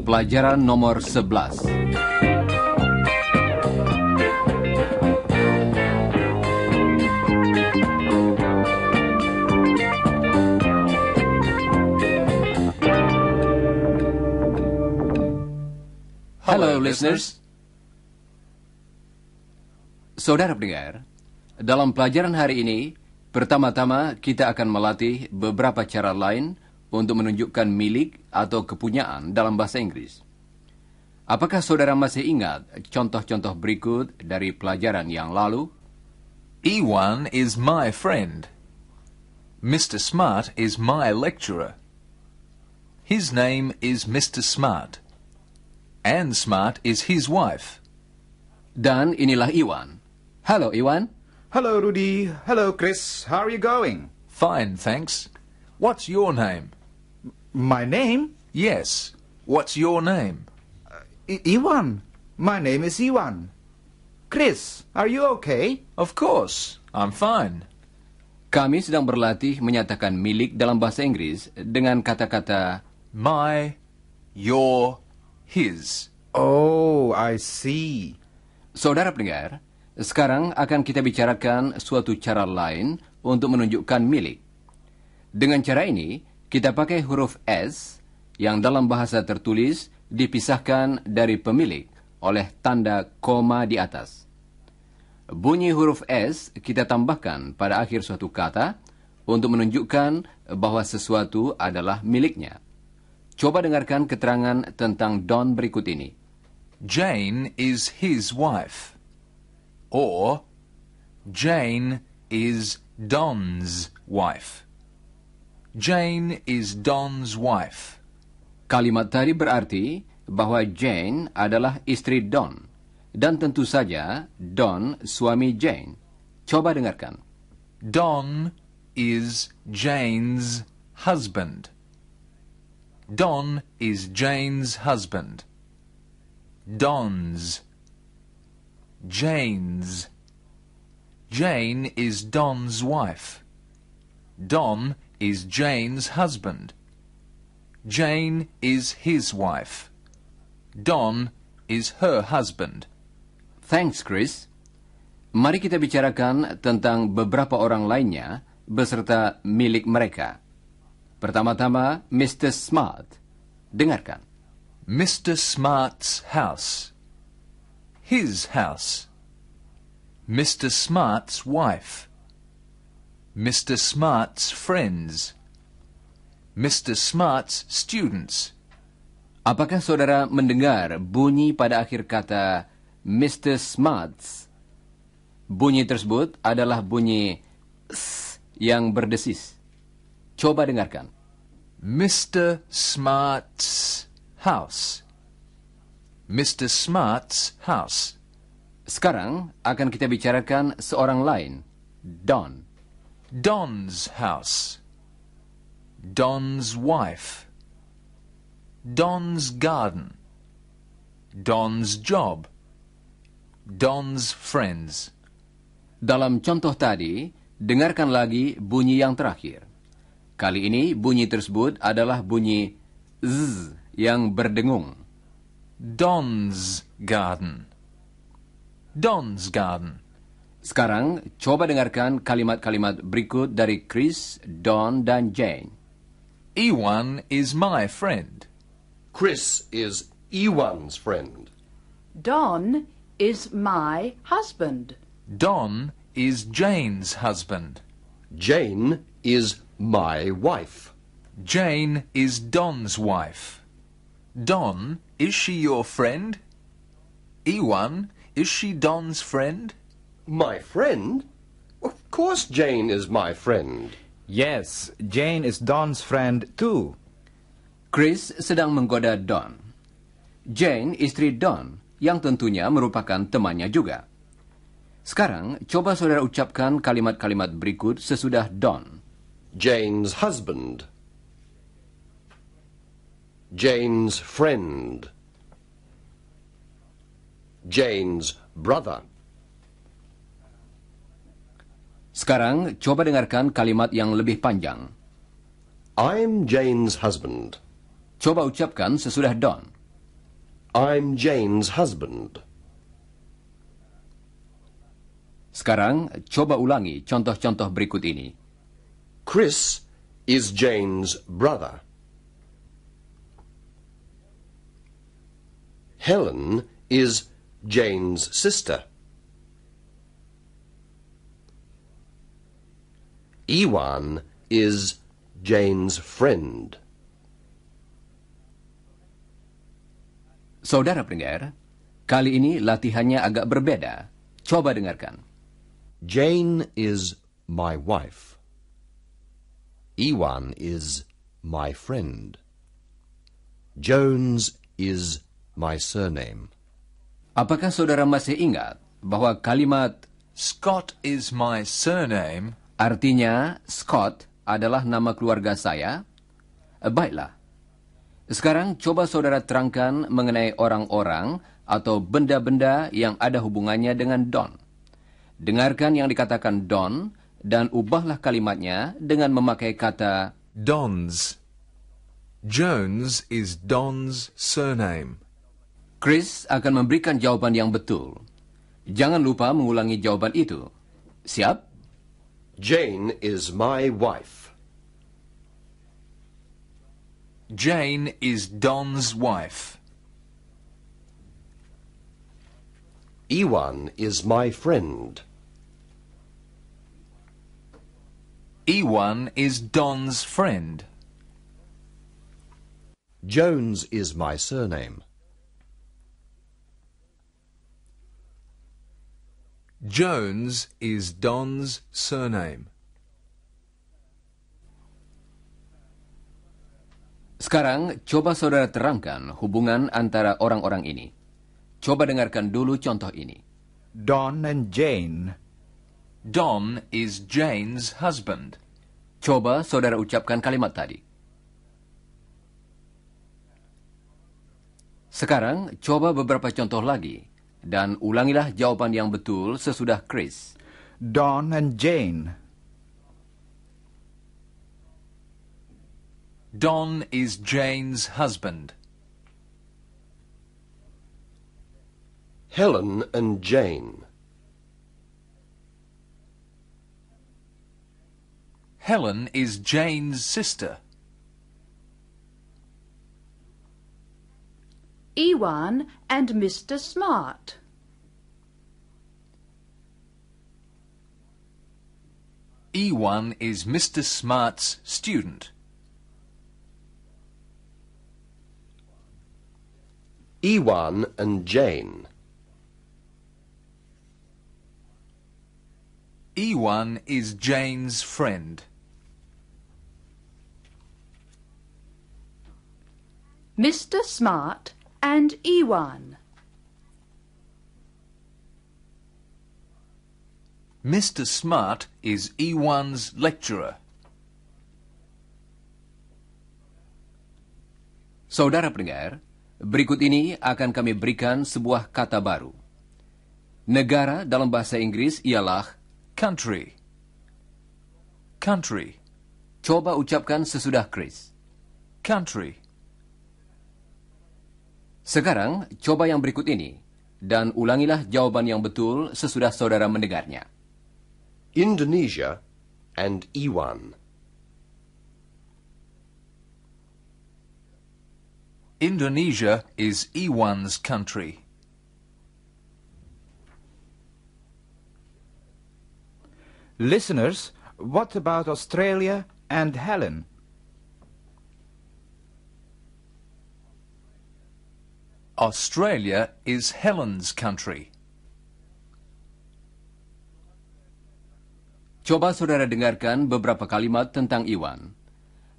Pelajaran nomor 11. Hello, listeners. Saudara pendengar, dalam pelajaran hari ini, pertama-tama kita akan melatih beberapa cara lain untuk menunjukkan milik atau kepunyaan dalam bahasa Inggris. Apakah saudara masih ingat contoh-contoh berikut dari pelajaran yang lalu? Ewan is my friend. Mr. Smart is my lecturer. His name is Mr. Smart. Anne Smart is his wife. Dan inilah Iwan. Halo, Iwan. Hello, Rudy. Hello, Chris. How are you going? Fine, thanks. What's your name? My name? Yes. What's your name? Iwan. My name is Iwan. Chris, are you okay? Of course. I'm fine. Kami sedang berlatih menyatakan milik dalam bahasa Inggris dengan kata-kata My, your, his. Oh, I see. Saudara pendengar, sekarang akan kita bicarakan suatu cara lain untuk menunjukkan milik. Dengan cara ini, kita pakai huruf S yang dalam bahasa tertulis dipisahkan dari pemilik oleh tanda koma di atas. Bunyi huruf S kita tambahkan pada akhir suatu kata untuk menunjukkan bahwa sesuatu adalah miliknya. Coba dengarkan keterangan tentang Don berikut ini. Jane is his wife. Or, Jane is Don's wife. Jane is Don's wife. Kalimat tadi berarti bahwa Jane adalah istri Don. Dan tentu saja Don suami Jane. Coba dengarkan. Don is Jane's husband. Don is Jane's husband. Don's. Jane's. Jane is Don's wife. Don is Jane's husband. Jane is his wife. Don is her husband. Thanks, Chris. Mari kita bicarakan tentang beberapa orang lainnya beserta milik mereka. Pertama-tama, Mr. Smart. Dengarkan. Mr. Smart's house. His house. Mr. Smart's wife. Mr. Smart's friends. Mr. Smart's students. Apakah saudara mendengar bunyi pada akhir kata Mr. Smart's? Bunyi tersebut adalah bunyi S yang berdesis. Coba dengarkan. Mr. Smart's house. Mr. Smart's house. Sekarang akan kita bicarakan seorang lain, Don. Don's house. Don's wife. Don's garden. Don's job. Don's friends. Dalam contoh tadi, dengarkan lagi bunyi yang terakhir. Kali ini bunyi tersebut adalah bunyi Z yang berdengung. Don's garden. Don's garden. Sekarang, coba dengarkan kalimat-kalimat berikut dari Chris, Don, dan Jane. Ewan is my friend. Chris is Ewan's friend. Don is my husband. Don is Jane's husband. Jane is my wife. Jane is Don's wife. Don, is she your friend? Ewan, is she Don's friend? My friend? Of course Jane is my friend. Yes, Jane is Don's friend too. Chris sedang menggoda Don. Jane, istri Don, yang tentunya merupakan temannya juga. Sekarang, coba saudara ucapkan kalimat-kalimat berikut sesudah Don. Jane's husband. Jane's friend. Jane's brother. Sekarang, coba dengarkan kalimat yang lebih panjang. I'm Jane's husband. Coba ucapkan sesudah Don. I'm Jane's husband. Sekarang, coba ulangi contoh-contoh berikut ini. Chris is Jane's brother. Helen is Jane's sister. Iwan is Jane's friend. Saudara pendengar, kali ini latihannya agak berbeda. Coba dengarkan. Jane is my wife. Iwan is my friend. Jones is my surname. Apakah saudara masih ingat bahwa kalimat Scott is my surname artinya Scott adalah nama keluarga saya? Baiklah. Sekarang coba saudara terangkan mengenai orang-orang atau benda-benda yang ada hubungannya dengan Don. Dengarkan yang dikatakan Don dan ubahlah kalimatnya dengan memakai kata Don's. Jones is Don's surname. Chris akan memberikan jawaban yang betul. Jangan lupa mengulangi jawaban itu. Siap? Jane is my wife. Jane is Don's wife. Iwan is my friend. Iwan is Don's friend. Jones is my surname. Jones is Don's surname. Sekarang, coba saudara terangkan hubungan antara orang-orang ini. Coba dengarkan dulu contoh ini. Don and Jane. Don is Jane's husband. Coba saudara ucapkan kalimat tadi. Sekarang, coba beberapa contoh lagi. Dan ulangilah jawaban yang betul sesudah Chris. Don and Jane. Don is Jane's husband. Helen and Jane. Helen is Jane's sister. Iwan and Mr. Smart. Iwan is Mr. Smart's student. Iwan and Jane. Iwan is Jane's friend. Mr. Smart and Iwan. Mr. Smart is Iwan's lecturer. Saudara pendengar, berikut ini akan kami berikan sebuah kata baru. Negara dalam bahasa Inggris ialah Country. Country. Coba ucapkan sesudah Chris. Country. Sekarang, coba yang berikut ini. Dan ulangilah jawaban yang betul sesudah saudara mendengarnya. Indonesia and Iwan. Indonesia is Iwan's country. Listeners, what about Australia and Helen? Australia is Helen's country. Coba saudara dengarkan beberapa kalimat tentang Iwan.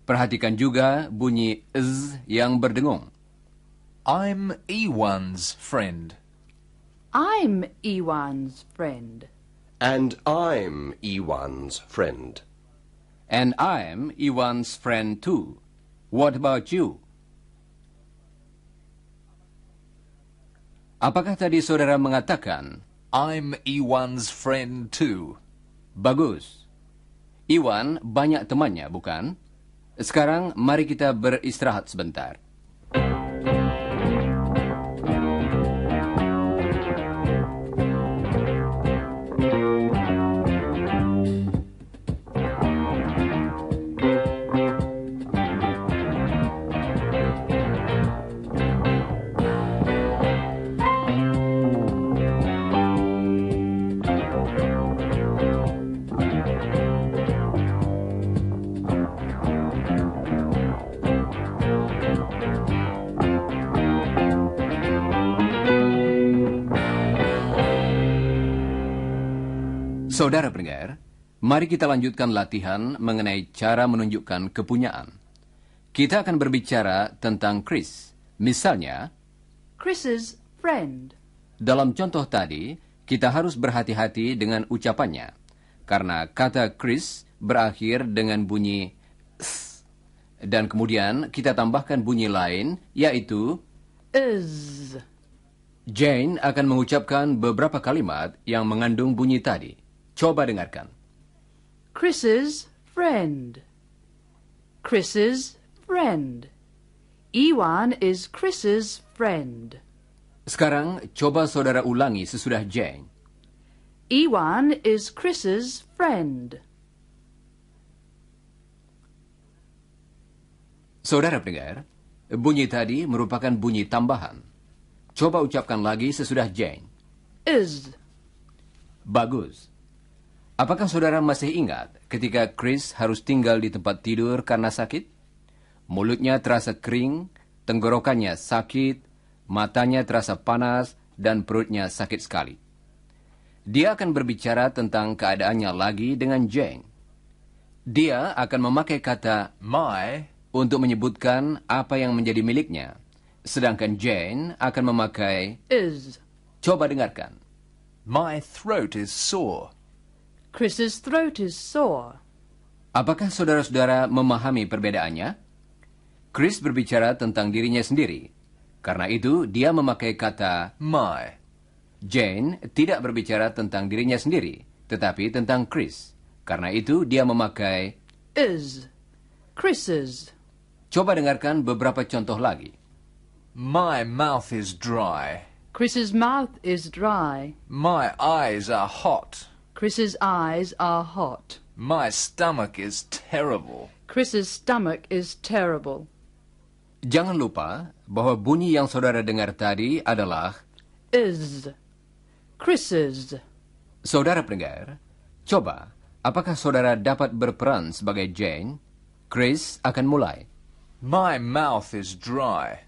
Perhatikan juga bunyi z yang berdengung. I'm Iwan's friend. I'm Iwan's friend. And I'm Iwan's friend. And I'm Iwan's friend too. What about you? Apakah tadi saudara mengatakan, I'm Iwan's friend too? Bagus. Iwan banyak temannya, bukan? Sekarang mari kita beristirahat sebentar. Saudara pendengar, mari kita lanjutkan latihan mengenai cara menunjukkan kepunyaan. Kita akan berbicara tentang Chris. Misalnya, Chris's friend. dalam contoh tadi, kita harus berhati-hati dengan ucapannya. Karena kata Chris berakhir dengan bunyi s. Dan kemudian kita tambahkan bunyi lain, yaitu Is. Jane akan mengucapkan beberapa kalimat yang mengandung bunyi tadi. Coba dengarkan. Chris's friend. Chris's friend. Iwan is Chris's friend. Sekarang coba saudara ulangi sesudah Jane. Iwan is Chris's friend. Saudara pendengar, bunyi tadi merupakan bunyi tambahan. Coba ucapkan lagi sesudah Jane. Is. Bagus. Apakah saudara masih ingat ketika Chris harus tinggal di tempat tidur karena sakit? Mulutnya terasa kering, tenggorokannya sakit, matanya terasa panas, dan perutnya sakit sekali. Dia akan berbicara tentang keadaannya lagi dengan Jane. Dia akan memakai kata My untuk menyebutkan apa yang menjadi miliknya, sedangkan Jane akan memakai Is. Coba dengarkan. My throat is sore. Chris's throat is sore. Apakah saudara-saudara memahami perbedaannya? Chris berbicara tentang dirinya sendiri. Karena itu, dia memakai kata My. Jane tidak berbicara tentang dirinya sendiri, tetapi tentang Chris. Karena itu, dia memakai Is. Chris's. Coba dengarkan beberapa contoh lagi. My mouth is dry. Chris's mouth is dry. My eyes are hot. Chris's eyes are hot. My stomach is terrible. Chris's stomach is terrible. Jangan lupa bahwa bunyi yang saudara dengar tadi adalah Is. Chris's. saudara pendengar. Coba, apakah saudara dapat berperan sebagai Jane? Chris akan mulai. My mouth is dry.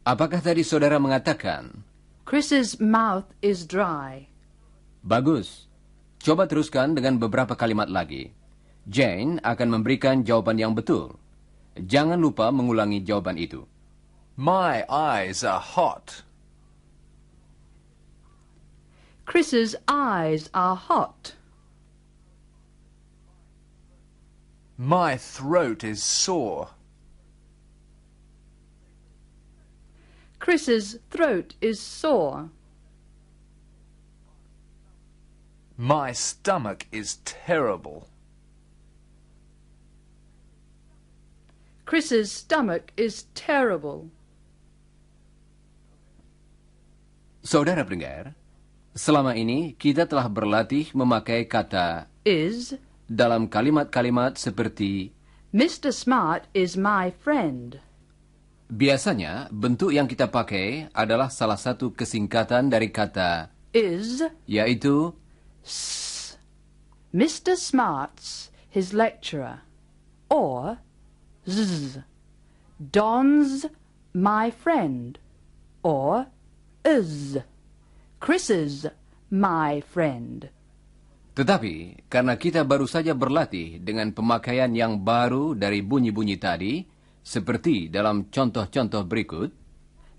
Apakah tadi saudara mengatakan Chris's mouth is dry. bagus? Coba teruskan dengan beberapa kalimat lagi. Jane akan memberikan jawaban yang betul. Jangan lupa mengulangi jawaban itu. My eyes are hot. Chris's eyes are hot. My throat is sore. Chris's throat is sore. My stomach is terrible. Chris's stomach is terrible. Saudara pendengar, selama ini kita telah berlatih memakai kata Is. dalam kalimat-kalimat seperti Mr. Smart is my friend. biasanya bentuk yang kita pakai adalah salah satu kesingkatan dari kata Is. yaitu Mr. Smart's his lecturer. Or Z. Don's my friend. Or is. Chris's my friend. Tetapi karena kita baru saja berlatih dengan pemakaian yang baru dari bunyi-bunyi tadi, seperti dalam contoh-contoh berikut,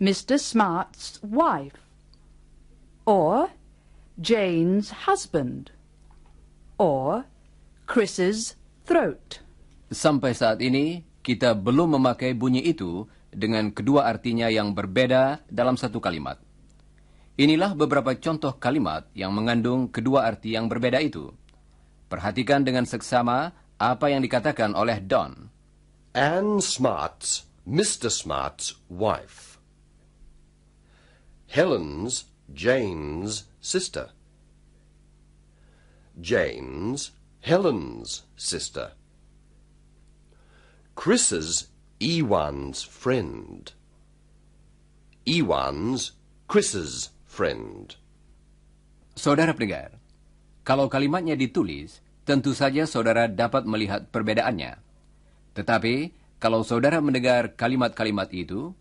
Mr. Smart's wife. Or Jane's husband. Or Chris's throat. sampai saat ini kita belum memakai bunyi itu dengan kedua artinya yang berbeda dalam satu kalimat. Inilah beberapa contoh kalimat yang mengandung kedua arti yang berbeda itu. Perhatikan dengan seksama apa yang dikatakan oleh Don. Anne Smart's Mr. Smart's wife. Helen's Jane's sister. Jane's Helen's sister. Chris's Ewan's friend. Ewan's Chris's friend. Saudara pendengar, kalau kalimatnya ditulis, tentu saja saudara dapat melihat perbedaannya. Tetapi, kalau saudara mendengar kalimat-kalimat itu,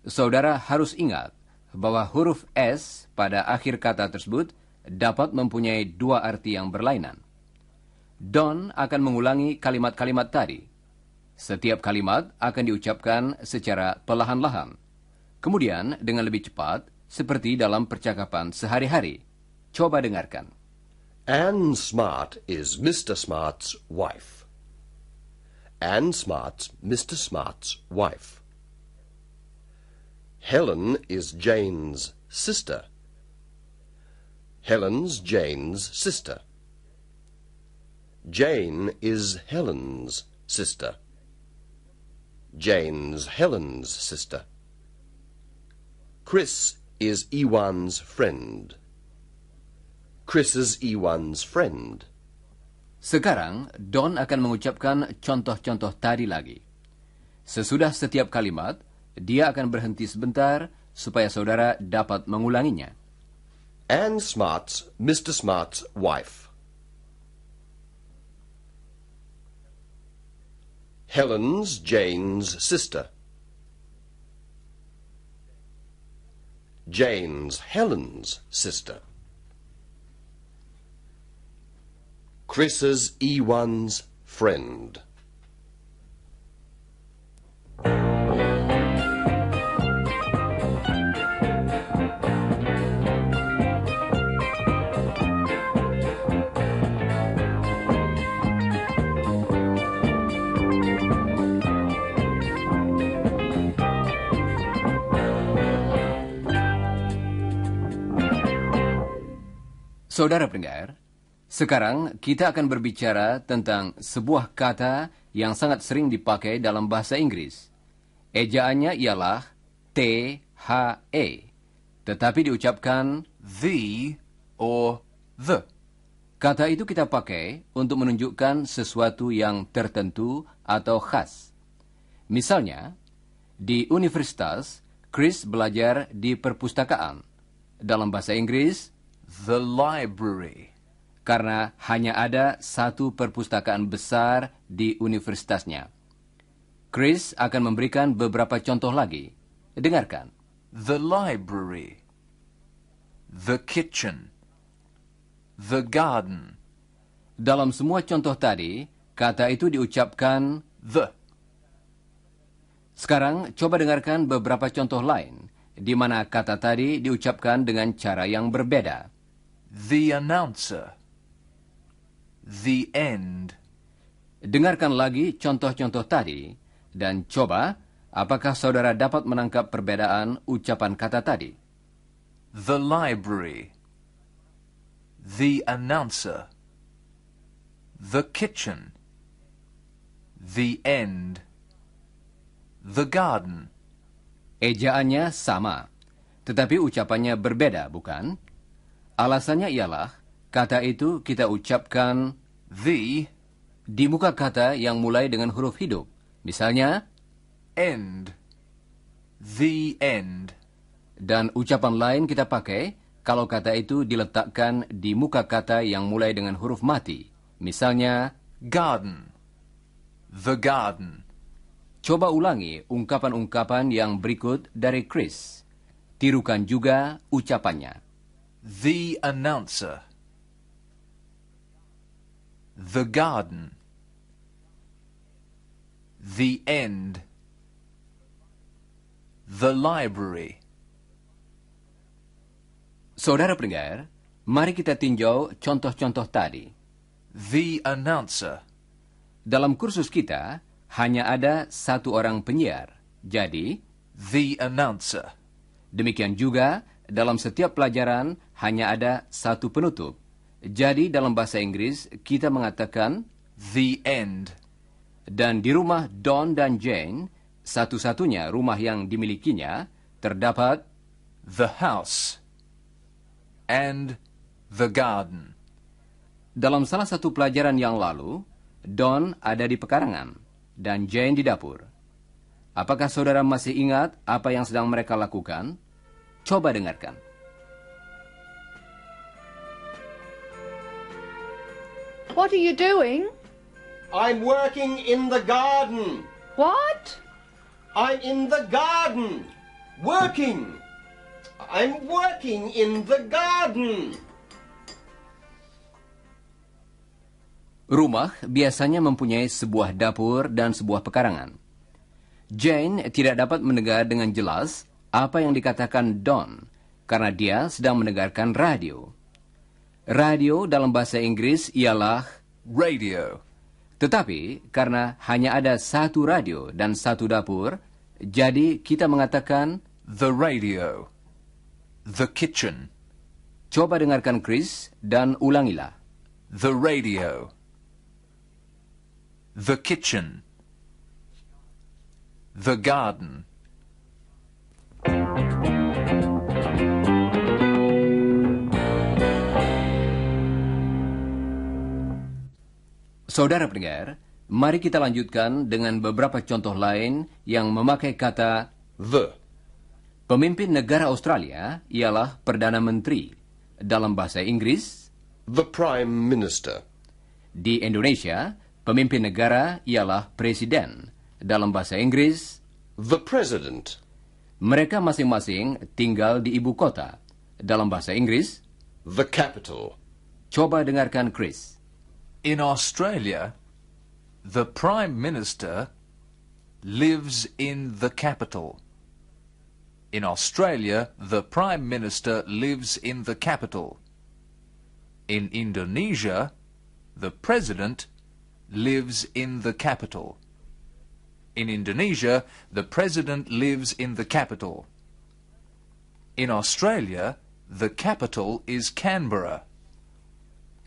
saudara harus ingat bahwa huruf S pada akhir kata tersebut dapat mempunyai dua arti yang berlainan. Don akan mengulangi kalimat-kalimat tadi. Setiap kalimat akan diucapkan secara perlahan-lahan. Kemudian dengan lebih cepat, seperti dalam percakapan sehari-hari. Coba dengarkan. Anne Smart is Mr. Smart's wife. Anne Smart's Mr. Smart's wife. Helen is Jane's sister. Helen's Jane's sister. Jane is Helen's sister. Jane's Helen's sister. Chris is Ewan's friend. Chris's Ewan's friend. Sekarang, Don akan mengucapkan contoh-contoh tadi lagi. Sesudah setiap kalimat, dia akan berhenti sebentar supaya saudara dapat mengulanginya. Anne Smart's Mr. Smart's wife. Helen's Jane's sister. Jane's Helen's sister. Chris's Ewan's friend. Saudara pendengar, sekarang kita akan berbicara tentang sebuah kata yang sangat sering dipakai dalam bahasa Inggris. Ejaannya ialah T-H-E, tetapi diucapkan The or the. kata itu kita pakai untuk menunjukkan sesuatu yang tertentu atau khas. Misalnya, di universitas, Chris belajar di perpustakaan. Dalam bahasa Inggris, The library. karena hanya ada satu perpustakaan besar di universitasnya. Chris akan memberikan beberapa contoh lagi. Dengarkan. The library. The kitchen. The garden. Dalam semua contoh tadi, kata itu diucapkan The. Sekarang, coba dengarkan beberapa contoh lain, di mana kata tadi diucapkan dengan cara yang berbeda. The announcer. The end. Dengarkan lagi contoh-contoh tadi, dan coba apakah saudara dapat menangkap perbedaan ucapan kata tadi. The library. The announcer. The kitchen. The end. The garden. Ejaannya sama, tetapi ucapannya berbeda, bukan? Alasannya ialah, kata itu kita ucapkan The di muka kata yang mulai dengan huruf hidup. Misalnya, end. The end. dan ucapan lain kita pakai kalau kata itu diletakkan di muka kata yang mulai dengan huruf mati. Misalnya, Garden. The garden. coba ulangi ungkapan-ungkapan yang berikut dari Chris. Tirukan juga ucapannya. The announcer. The garden. The end. The library. Saudara pendengar, mari kita tinjau contoh-contoh tadi. The announcer. Dalam kursus kita, hanya ada satu orang penyiar. Jadi, The announcer. demikian juga dalam setiap pelajaran hanya ada satu penutup. Jadi dalam bahasa Inggris kita mengatakan The end. dan di rumah Don dan Jane, satu-satunya rumah yang dimilikinya, terdapat The house. And the garden. dalam salah satu pelajaran yang lalu, Don ada di pekarangan dan Jane di dapur. Apakah saudara masih ingat apa yang sedang mereka lakukan? Coba dengarkan. What are you doing? I'm working in the garden. What? I'm in the garden. Working. I'm working in the garden. Rumah biasanya mempunyai sebuah dapur dan sebuah pekarangan. Jane tidak dapat mendengar dengan jelas apa yang dikatakan Don, karena dia sedang mendengarkan radio. Radio dalam bahasa Inggris ialah Radio. tetapi karena hanya ada satu radio dan satu dapur, jadi kita mengatakan, The radio. The kitchen. coba dengarkan Chris dan ulangilah. The radio. The kitchen. The garden. Saudara pendengar, mari kita lanjutkan dengan beberapa contoh lain yang memakai kata The. pemimpin negara Australia ialah Perdana Menteri. Dalam bahasa Inggris, The Prime Minister. di Indonesia, pemimpin negara ialah Presiden. Dalam bahasa Inggris, The President. mereka masing-masing tinggal di ibu kota. Dalam bahasa Inggris, The Capital. coba dengarkan Chris. In Australia, the Prime Minister lives in the capital. In Australia, the Prime Minister lives in the capital. In Indonesia, the President lives in the capital. In Indonesia, the President lives in the capital. In Australia, the capital is Canberra.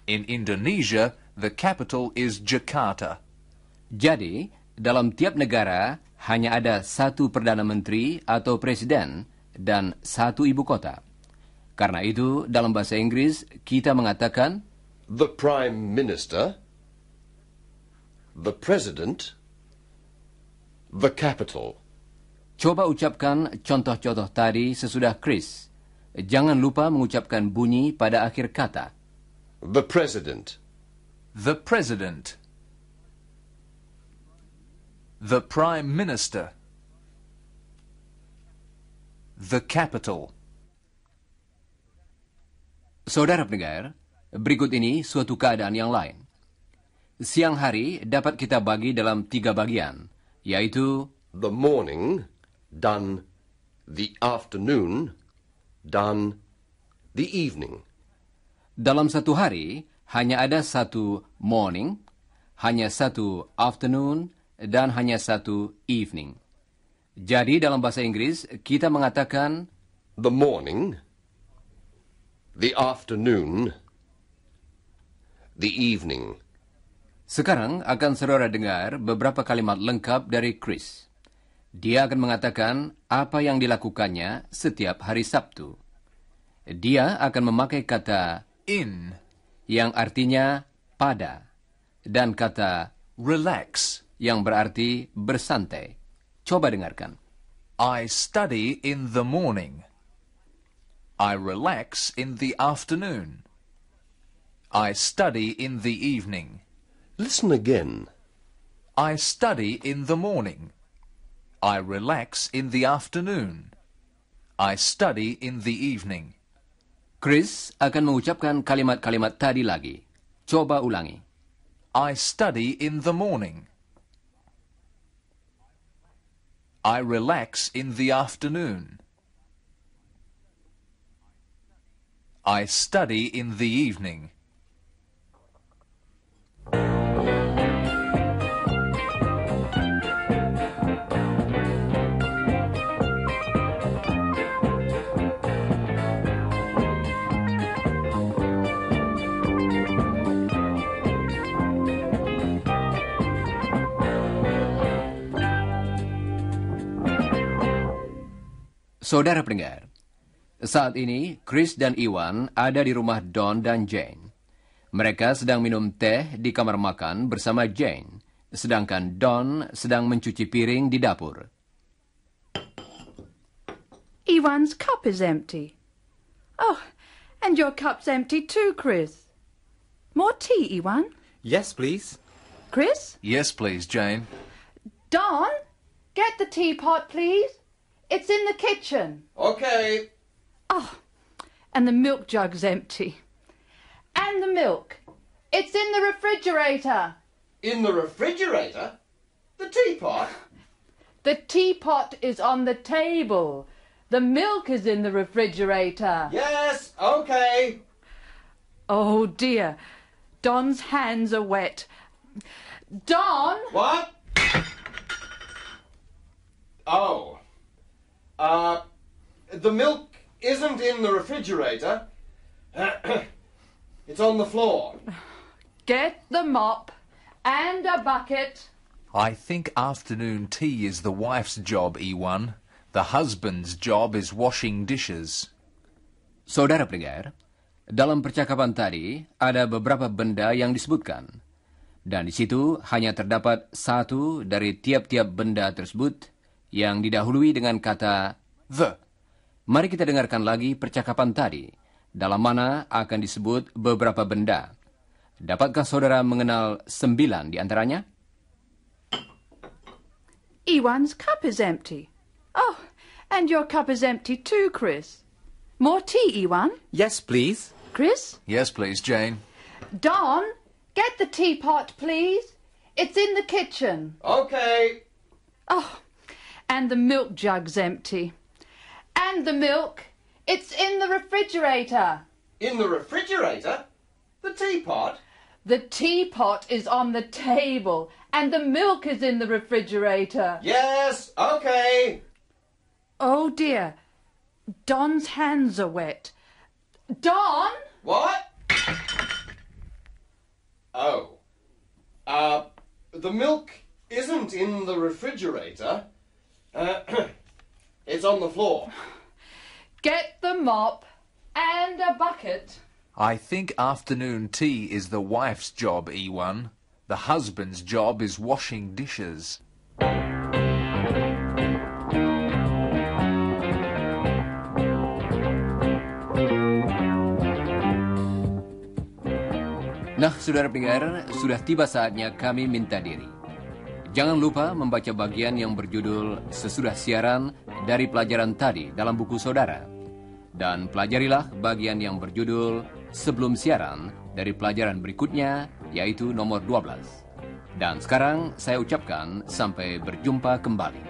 In Indonesia, the capital is Jakarta. Jadi, dalam tiap negara hanya ada satu Perdana Menteri atau Presiden dan satu ibu kota. Karena itu, dalam bahasa Inggris, kita mengatakan The Prime Minister. The President. The Capital. coba ucapkan contoh-contoh tadi sesudah Chris. Jangan lupa mengucapkan bunyi pada akhir kata. The President. The President. The Prime Minister. The capital. Saudara pendengar, berikut ini suatu keadaan yang lain. Siang hari dapat kita bagi dalam 3 bagian, yaitu The morning. Done. The afternoon. Done. The evening. dalam satu hari hanya ada satu morning, hanya satu afternoon, dan hanya satu evening. Jadi dalam bahasa Inggris kita mengatakan The morning. The afternoon. The evening. Sekarang akan saudara dengar beberapa kalimat lengkap dari Chris. Dia akan mengatakan apa yang dilakukannya setiap hari Sabtu. Dia akan memakai kata In. yang artinya pada dan kata Relax. yang berarti bersantai. Coba dengarkan. I study in the morning. I relax in the afternoon. I study in the evening. Listen again. I study in the morning. I relax in the afternoon. I study in the evening. Chris akan mengucapkan kalimat-kalimat tadi lagi. Coba ulangi. I study in the morning. I relax in the afternoon. I study in the evening. Saudara pendengar, saat ini Chris dan Iwan ada di rumah Don dan Jane. Mereka sedang minum teh di kamar makan bersama Jane, sedangkan Don sedang mencuci piring di dapur. Iwan's cup is empty. Oh, and your cup's empty too, Chris. More tea, Iwan? Yes, please. Chris? Yes, please, Jane. Don, get the teapot, please. It's in the kitchen. Okay. Oh, and the milk jug's empty. And the milk. It's in the refrigerator. In the refrigerator? The teapot? The teapot is on the table. The milk is in the refrigerator. Yes, okay. Oh, dear. Don's hands are wet. Don! What? Oh. The milk isn't in the refrigerator. It's on the floor. Get the mop and a bucket. I think afternoon tea is the wife's job, Iwan. The husband's job is washing dishes. Saudara pendengar, dalam percakapan tadi ada beberapa benda yang disebutkan. Dan di situ hanya terdapat satu dari tiap-tiap benda tersebut yang didahului dengan kata the. Mari kita dengarkan lagi percakapan tadi, dalam mana akan disebut beberapa benda. Dapatkah saudara mengenal 9 di antaranya? Iwan's cup is empty. Oh, and your cup is empty too, Chris. More tea, Iwan? Yes, please. Chris? Yes, please, Jane. Don, get the teapot, please. It's in the kitchen. Okay. Oh, and the milk jug's empty. And the milk, it's in the refrigerator. In the refrigerator? The teapot? The teapot is on the table, and the milk is in the refrigerator. Yes, okay. Oh, dear. Don's hands are wet. Don? What? Oh. The milk isn't in the refrigerator. It's on the floor. Get the mop and a bucket. I think afternoon tea is the wife's job, Iwan. The husband's job is washing dishes. Nah, saudara pendengar, sudah tiba saatnya kami minta diri. Jangan lupa membaca bagian yang berjudul sesudah siaran dari pelajaran tadi dalam buku saudara. Dan pelajarilah bagian yang berjudul sebelum siaran dari pelajaran berikutnya, yaitu nomor 12. Dan sekarang saya ucapkan sampai berjumpa kembali.